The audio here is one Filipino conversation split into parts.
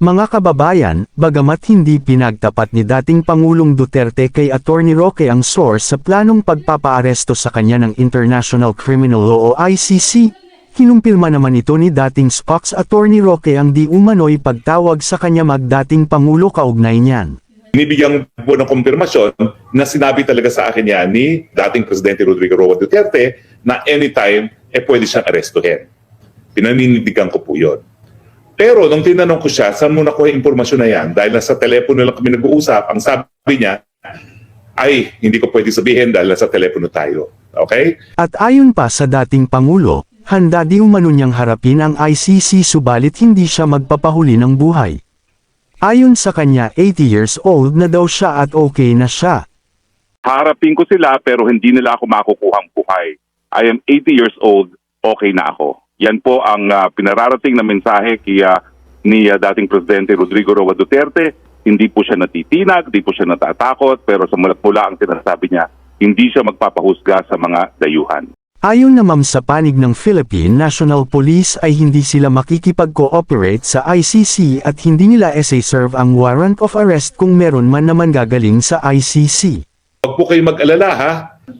Mga kababayan, bagamat hindi pinagtapat ni dating Pangulong Duterte kay Atty. Roque ang source sa planong pagpapaaresto sa kanya ng International Criminal Law o ICC, kinumpirma naman ito ni dating Spox Atty. Roque ang di umano'y pagtawag sa kanya magdating Pangulo kaugnay niyan. Binibigyan po ng kumpirmasyon na sinabi talaga sa akin yan ni dating Presidente Rodrigo Roa Duterte na anytime pwede siyang arestuhin. Pinaninindigan ko po yun. Pero nung tinanong ko siya, saan mo nakuha yung impormasyon na yan? Dahil nasa telepono lang kami nag-uusap, ang sabi niya, ay, hindi ko pwede sabihin dahil nasa telepono tayo. Okay? At ayon pa sa dating Pangulo, handa di umano niyang harapin ang ICC subalit hindi siya magpapahuli ng buhay. Ayon sa kanya 80 years old na daw siya at okay na siya. Harapin ko sila pero hindi nila ako makukuhang buhay. I am 80 years old, okay na ako. Yan po ang pinararating na mensahe ni dating Presidente Rodrigo Roa Duterte. Hindi po siya natitinag, hindi po siya natatakot, pero sa mulat-mula ang sinasabi niya, hindi siya magpapahusga sa mga dayuhan. Ayon naman sa panig ng Philippine National Police ay hindi sila makikipag-cooperate sa ICC at hindi nila serve ang warrant of arrest kung meron man naman gagaling sa ICC. Huwag po kayo mag-alala ha.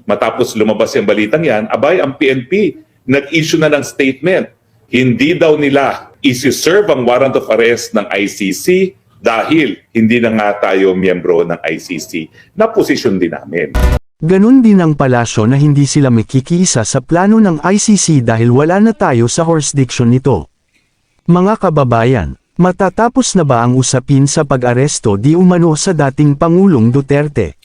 Matapos lumabas yung balitang yan, abay ang PNP nag-issue na ng statement. Hindi daw nila isi-serve ang warrant of arrest ng ICC dahil hindi na nga tayo miyembro ng ICC na posisyon din namin. Ganun din ang palasyo na hindi sila makikiisa sa plano ng ICC dahil wala na tayo sa jurisdiction nito. Mga kababayan, matatapos na ba ang usapin sa pag-aresto di umano sa dating Pangulong Duterte?